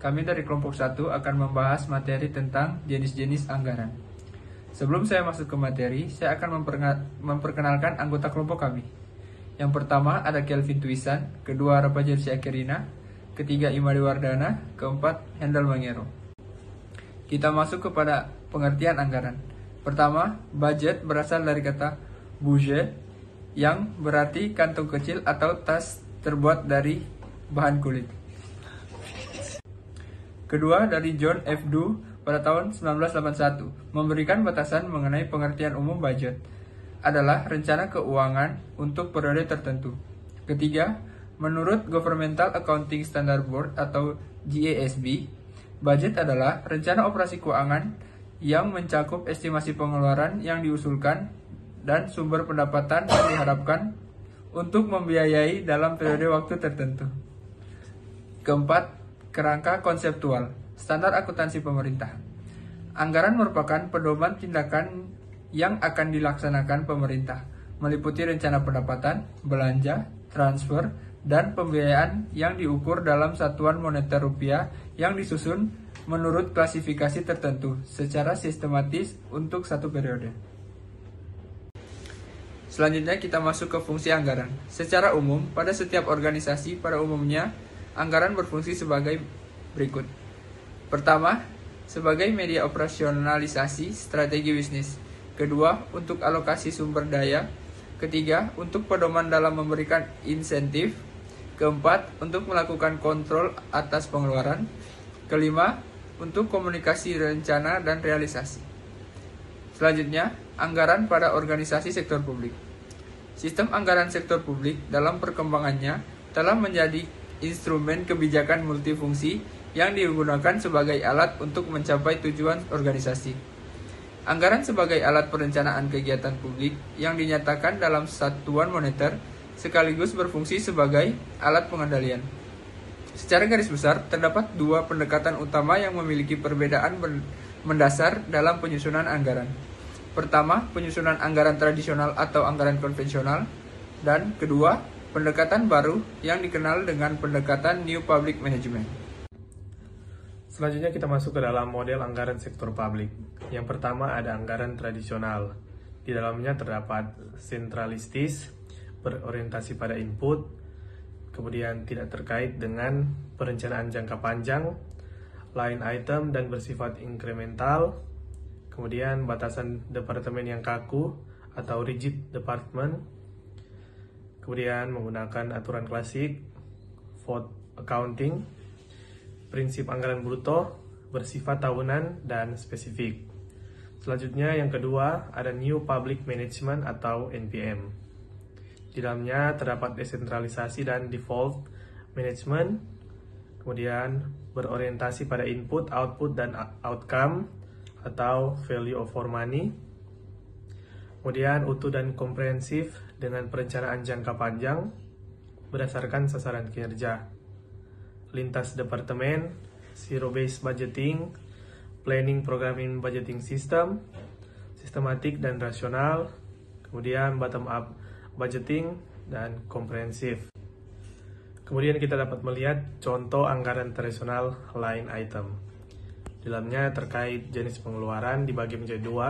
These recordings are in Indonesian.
kami dari kelompok 1 akan membahas materi tentang jenis-jenis anggaran. Sebelum saya masuk ke materi, saya akan memperkenalkan anggota kelompok kami. Yang pertama ada Kelvin Tuisan, kedua Rapajer Syakirina, ketiga Imadi Wardana, keempat Hendal Mangero. Kita masuk kepada pengertian anggaran. Pertama, budget berasal dari kata budget, yang berarti kantong kecil atau tas terbuat dari bahan kulit. Kedua, dari John F. Doe pada tahun 1981, memberikan batasan mengenai pengertian umum budget adalah rencana keuangan untuk periode tertentu. Ketiga, menurut Governmental Accounting Standard Board atau GASB, budget adalah rencana operasi keuangan yang mencakup estimasi pengeluaran yang diusulkan dan sumber pendapatan yang diharapkan untuk membiayai dalam periode waktu tertentu. Keempat, kerangka konseptual, standar akuntansi pemerintah. Anggaran merupakan pedoman tindakan yang akan dilaksanakan pemerintah, meliputi rencana pendapatan, belanja, transfer, dan pembiayaan yang diukur dalam satuan moneter rupiah yang disusun menurut klasifikasi tertentu secara sistematis untuk satu periode. Selanjutnya kita masuk ke fungsi anggaran. Secara umum, pada setiap organisasi pada umumnya, anggaran berfungsi sebagai berikut. Pertama, sebagai media operasionalisasi strategi bisnis. Kedua, untuk alokasi sumber daya. Ketiga, untuk pedoman dalam memberikan insentif. Keempat, untuk melakukan kontrol atas pengeluaran. Kelima, untuk komunikasi rencana dan realisasi. Selanjutnya, anggaran pada organisasi sektor publik. Sistem anggaran sektor publik dalam perkembangannya telah menjadi instrumen kebijakan multifungsi yang digunakan sebagai alat untuk mencapai tujuan organisasi. Anggaran sebagai alat perencanaan kegiatan publik yang dinyatakan dalam satuan moneter sekaligus berfungsi sebagai alat pengendalian. Secara garis besar, terdapat dua pendekatan utama yang memiliki perbedaan mendasar dalam penyusunan anggaran. Pertama, penyusunan anggaran tradisional atau anggaran konvensional, dan kedua, pendekatan baru yang dikenal dengan pendekatan New Public Management. Selanjutnya kita masuk ke dalam model anggaran sektor publik. Yang pertama ada anggaran tradisional. Di dalamnya terdapat sentralistis, berorientasi pada input, kemudian tidak terkait dengan perencanaan jangka panjang, line item dan bersifat inkremental, kemudian batasan departemen yang kaku atau rigid department, kemudian menggunakan aturan klasik, vote accounting, prinsip anggaran bruto, bersifat tahunan dan spesifik. Selanjutnya yang kedua ada New Public Management atau NPM. Di dalamnya terdapat desentralisasi dan default management, kemudian berorientasi pada input, output, dan outcome atau value for money. Kemudian utuh dan komprehensif dengan perencanaan jangka panjang berdasarkan sasaran kinerja. Lintas departemen, zero based budgeting, planning programming budgeting system, sistematik dan rasional, kemudian bottom up budgeting dan komprehensif. Kemudian kita dapat melihat contoh anggaran tradisional line item. Di dalamnya terkait jenis pengeluaran dibagi menjadi dua.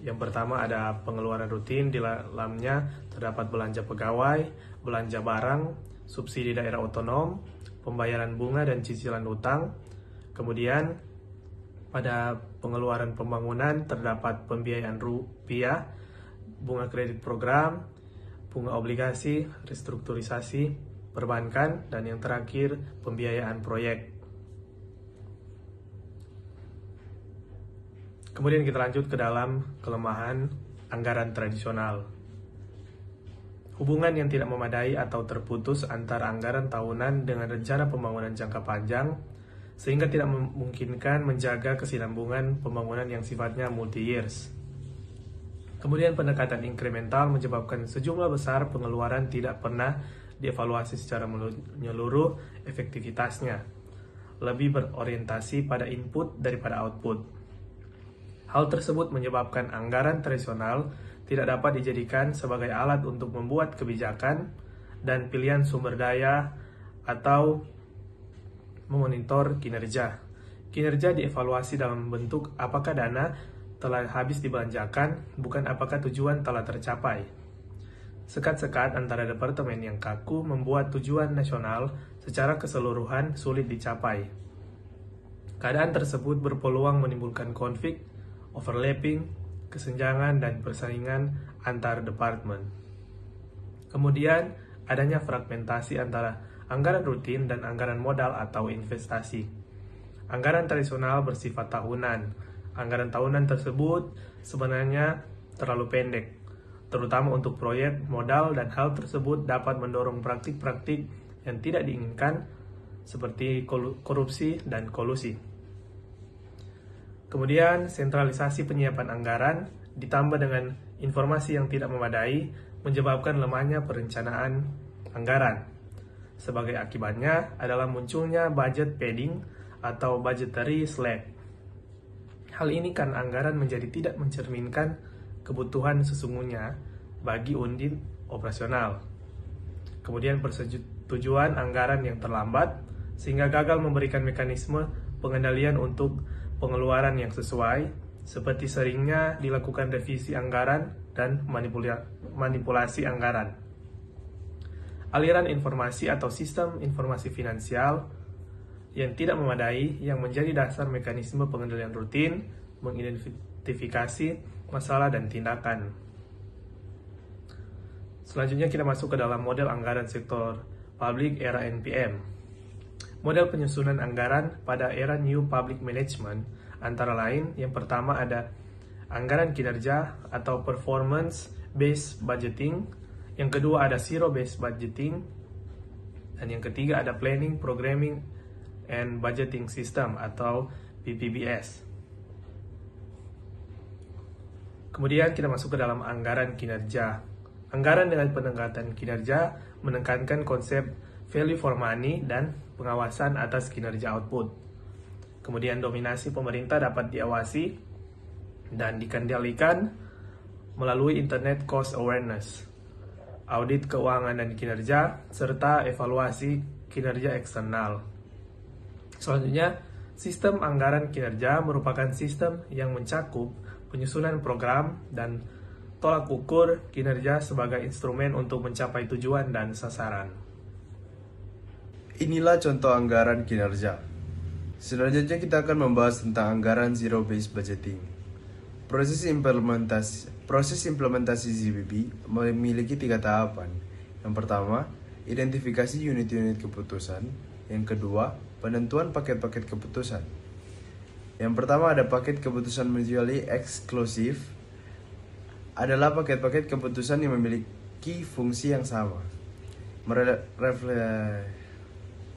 Yang pertama ada pengeluaran rutin, di dalamnya terdapat belanja pegawai, belanja barang, subsidi daerah otonom, pembayaran bunga dan cicilan utang. Kemudian pada pengeluaran pembangunan terdapat pembiayaan rupiah, bunga kredit program, bunga obligasi, restrukturisasi, perbankan, dan yang terakhir pembiayaan proyek. Kemudian kita lanjut ke dalam kelemahan anggaran tradisional. Hubungan yang tidak memadai atau terputus antara anggaran tahunan dengan rencana pembangunan jangka panjang, sehingga tidak memungkinkan menjaga kesinambungan pembangunan yang sifatnya multi-years. Kemudian pendekatan inkremental menyebabkan sejumlah besar pengeluaran tidak pernah dievaluasi secara menyeluruh efektivitasnya, lebih berorientasi pada input daripada output. Hal tersebut menyebabkan anggaran tradisional tidak dapat dijadikan sebagai alat untuk membuat kebijakan dan pilihan sumber daya atau memonitor kinerja. Kinerja dievaluasi dalam bentuk apakah dana telah habis dibelanjakan, bukan apakah tujuan telah tercapai. Sekat-sekat antara departemen yang kaku membuat tujuan nasional secara keseluruhan sulit dicapai. Keadaan tersebut berpeluang menimbulkan konflik, overlapping, kesenjangan, dan persaingan antar departemen. Kemudian, adanya fragmentasi antara anggaran rutin dan anggaran modal atau investasi. Anggaran tradisional bersifat tahunan. Anggaran tahunan tersebut sebenarnya terlalu pendek, terutama untuk proyek modal, dan hal tersebut dapat mendorong praktik-praktik yang tidak diinginkan seperti korupsi dan kolusi. Kemudian, sentralisasi penyiapan anggaran ditambah dengan informasi yang tidak memadai menyebabkan lemahnya perencanaan anggaran. Sebagai akibatnya adalah munculnya budget padding atau budgetary slack. Hal ini kan anggaran menjadi tidak mencerminkan kebutuhan sesungguhnya bagi unit operasional. Kemudian persetujuan anggaran yang terlambat sehingga gagal memberikan mekanisme pengendalian untuk pengeluaran yang sesuai, seperti seringnya dilakukan revisi anggaran dan manipulasi anggaran. Aliran informasi atau sistem informasi finansial yang tidak memadai yang menjadi dasar mekanisme pengendalian rutin, mengidentifikasi masalah dan tindakan. Selanjutnya kita masuk ke dalam model anggaran sektor publik era NPM. Model penyusunan anggaran pada era New Public Management antara lain, yang pertama ada anggaran kinerja atau performance based budgeting, yang kedua ada zero based budgeting, dan yang ketiga ada planning, programming, and budgeting system atau PPBS. Kemudian kita masuk ke dalam anggaran kinerja. Anggaran dengan pendekatan kinerja menekankan konsep value for money dan pengawasan atas kinerja output. Kemudian dominasi pemerintah dapat diawasi dan dikendalikan melalui internet cost awareness, audit keuangan dan kinerja, serta evaluasi kinerja eksternal. Selanjutnya, sistem anggaran kinerja merupakan sistem yang mencakup penyusunan program dan tolak ukur kinerja sebagai instrumen untuk mencapai tujuan dan sasaran. Inilah contoh anggaran kinerja. Selanjutnya kita akan membahas tentang anggaran zero based budgeting. Proses implementasi ZBB memiliki 3 tahapan. Yang pertama, identifikasi unit-unit keputusan. Yang kedua, penentuan paket-paket keputusan. Yang pertama ada paket keputusan mutually exclusive. Adalah paket-paket keputusan yang memiliki fungsi yang sama.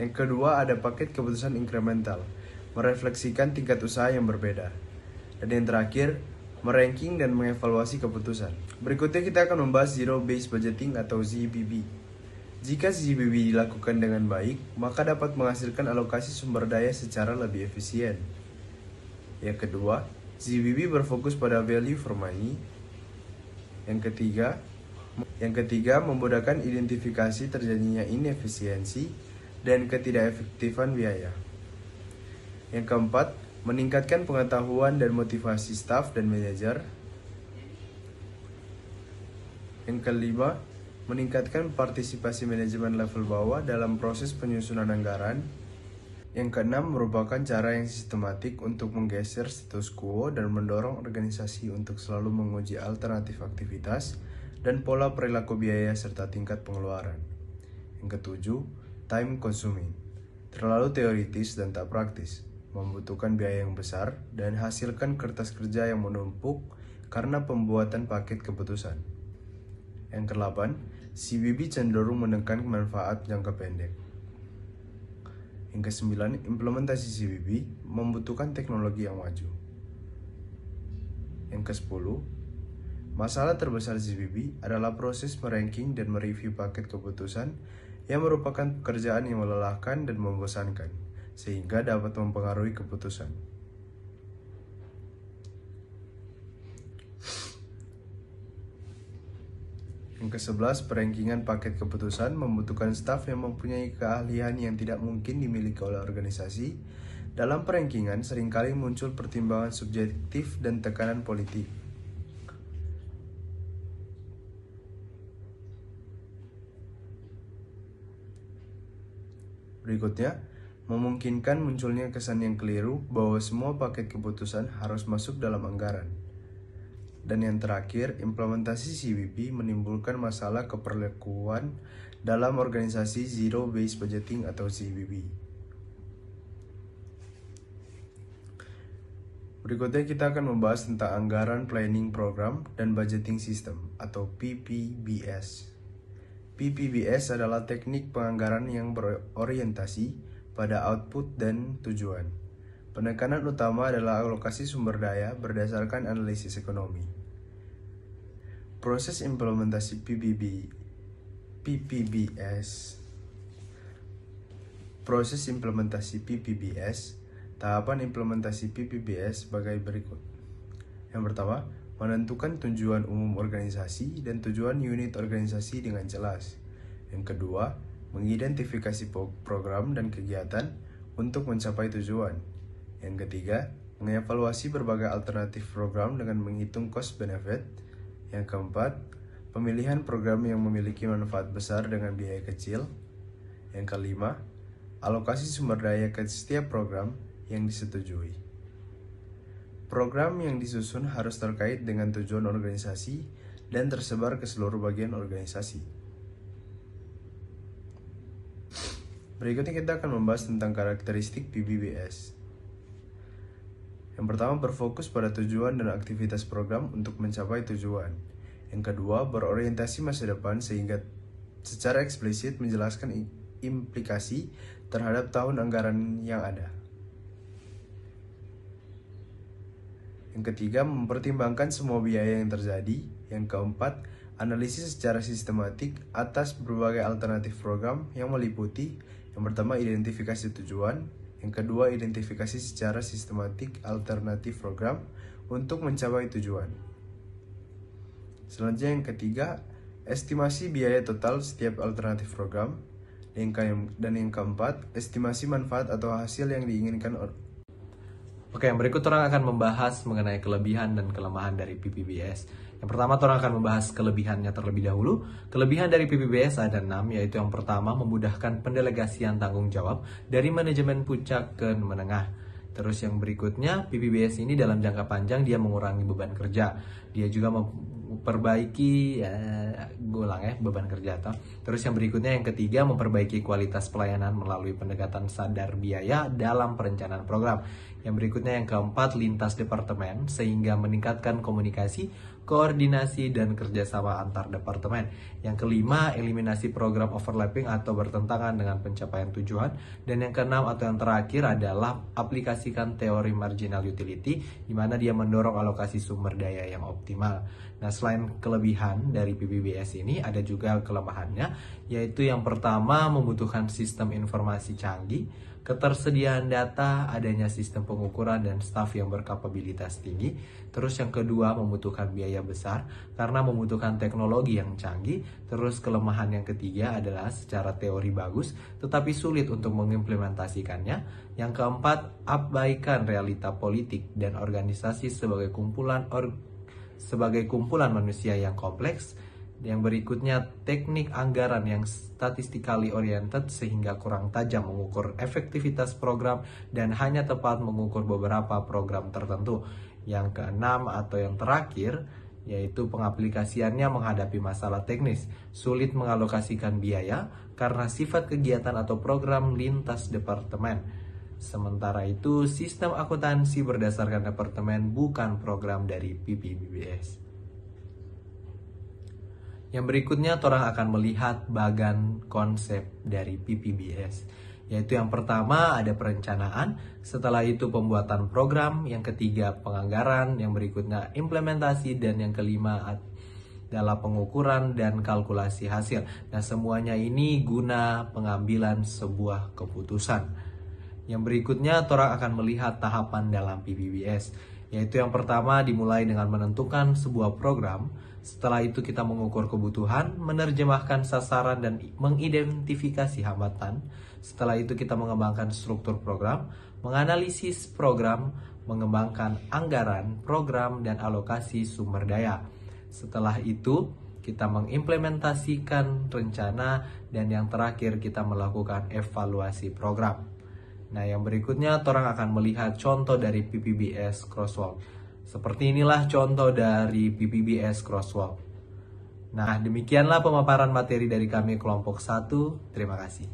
Yang kedua ada paket keputusan incremental, merefleksikan tingkat usaha yang berbeda. Dan yang terakhir, meranking dan mengevaluasi keputusan. Berikutnya kita akan membahas zero based budgeting atau ZBB. Jika ZBB dilakukan dengan baik, maka dapat menghasilkan alokasi sumber daya secara lebih efisien. Yang kedua, ZBB berfokus pada value for money. Yang ketiga, memudahkan identifikasi terjadinya inefisiensi dan ketidakefektifan biaya. Yang keempat, meningkatkan pengetahuan dan motivasi staf dan manajer. Yang kelima, meningkatkan partisipasi manajemen level bawah dalam proses penyusunan anggaran. Yang keenam, merupakan cara yang sistematik untuk menggeser status quo dan mendorong organisasi untuk selalu menguji alternatif aktivitas dan pola perilaku biaya serta tingkat pengeluaran. Yang ketujuh, time consuming, terlalu teoritis dan tak praktis, membutuhkan biaya yang besar dan hasilkan kertas kerja yang menumpuk karena pembuatan paket keputusan. Yang kedelapan, ZBB cenderung menekan manfaat jangka pendek. Yang kesembilan, implementasi ZBB membutuhkan teknologi yang maju. Yang kesepuluh, masalah terbesar ZBB adalah proses meranking dan mereview paket keputusan yang merupakan pekerjaan yang melelahkan dan membosankan, sehingga dapat mempengaruhi keputusan. Yang Yang ke-11, perankingan paket keputusan membutuhkan staf yang mempunyai keahlian yang tidak mungkin dimiliki oleh organisasi. Dalam perankingan seringkali muncul pertimbangan subjektif dan tekanan politik. Berikutnya, memungkinkan munculnya kesan yang keliru bahwa semua paket keputusan harus masuk dalam anggaran. Dan yang terakhir, implementasi CBP menimbulkan masalah keperlakuan dalam organisasi Zero Based Budgeting atau CBB. Berikutnya kita akan membahas tentang Anggaran Planning Program dan Budgeting System atau PPBS. PPBS adalah teknik penganggaran yang berorientasi pada output dan tujuan. Penekanan utama adalah alokasi sumber daya berdasarkan analisis ekonomi. Proses implementasi PPBS. Proses implementasi PPBS. Tahapan implementasi PPBS sebagai berikut. Yang pertama, menentukan tujuan umum organisasi dan tujuan unit organisasi dengan jelas. Yang kedua, mengidentifikasi program dan kegiatan untuk mencapai tujuan. Yang ketiga, mengevaluasi berbagai alternatif program dengan menghitung cost benefit. Yang keempat, pemilihan program yang memiliki manfaat besar dengan biaya kecil. Yang kelima, alokasi sumber daya ke setiap program yang disetujui. Program yang disusun harus terkait dengan tujuan organisasi dan tersebar ke seluruh bagian organisasi. Berikutnya kita akan membahas tentang karakteristik PPBS. Yang pertama, berfokus pada tujuan dan aktivitas program untuk mencapai tujuan. Yang kedua, berorientasi masa depan sehingga secara eksplisit menjelaskan implikasi terhadap tahun anggaran yang ada. Yang ketiga, mempertimbangkan semua biaya yang terjadi. Yang keempat, analisis secara sistematik atas berbagai alternatif program yang meliputi yang pertama, identifikasi tujuan. Yang kedua, identifikasi secara sistematik alternatif program untuk mencapai tujuan. Selanjutnya yang ketiga, estimasi biaya total setiap alternatif program. Dan yang keempat, estimasi manfaat atau hasil yang diinginkan. Oke, yang berikut orang akan membahas mengenai kelebihan dan kelemahan dari PPBS. Yang pertama, orang akan membahas kelebihannya terlebih dahulu. Kelebihan dari PPBS ada 6, yaitu yang pertama, memudahkan pendelegasian tanggung jawab dari manajemen puncak ke menengah. Terus yang berikutnya, PPBS ini dalam jangka panjang dia mengurangi beban kerja. Dia juga memperbaiki beban kerja. Terus yang berikutnya yang ketiga, memperbaiki kualitas pelayanan melalui pendekatan sadar biaya dalam perencanaan program. Yang berikutnya yang keempat, lintas departemen sehingga meningkatkan komunikasi, koordinasi, dan kerjasama antar departemen. Yang kelima, eliminasi program overlapping atau bertentangan dengan pencapaian tujuan. Dan yang keenam atau yang terakhir adalah aplikasikan teori marginal utility, di mana dia mendorong alokasi sumber daya yang optimal. Nah, selain kelebihan dari PPBS ini, ada juga kelemahannya, yaitu yang pertama, membutuhkan sistem informasi canggih, ketersediaan data, adanya sistem pengukuran dan staf yang berkapabilitas tinggi. Terus yang kedua, membutuhkan biaya besar karena membutuhkan teknologi yang canggih. Terus kelemahan yang ketiga adalah secara teori bagus tetapi sulit untuk mengimplementasikannya. Yang keempat, abaikan realita politik dan organisasi sebagai kumpulan manusia yang kompleks. Yang berikutnya, teknik anggaran yang statistically oriented sehingga kurang tajam mengukur efektivitas program dan hanya tepat mengukur beberapa program tertentu. Yang keenam atau yang terakhir, yaitu pengaplikasiannya menghadapi masalah teknis, sulit mengalokasikan biaya karena sifat kegiatan atau program lintas departemen. Sementara itu, sistem akuntansi berdasarkan departemen bukan program dari PPBS. Yang berikutnya, orang akan melihat bagan konsep dari PPBS, yaitu yang pertama ada perencanaan, setelah itu pembuatan program, yang ketiga penganggaran, yang berikutnya implementasi, dan yang kelima adalah pengukuran dan kalkulasi hasil. Nah, semuanya ini guna pengambilan sebuah keputusan. Yang berikutnya, orang akan melihat tahapan dalam PPBS. Yaitu yang pertama dimulai dengan menentukan sebuah program. Setelah itu kita mengukur kebutuhan, menerjemahkan sasaran dan mengidentifikasi hambatan. Setelah itu kita mengembangkan struktur program, menganalisis program, mengembangkan anggaran, program, dan alokasi sumber daya. Setelah itu kita mengimplementasikan rencana, dan yang terakhir kita melakukan evaluasi program. Nah, yang berikutnya orang akan melihat contoh dari PPBS Crosswalk. Seperti inilah contoh dari PPBS Crosswalk. Nah, demikianlah pemaparan materi dari kami kelompok 1. Terima kasih.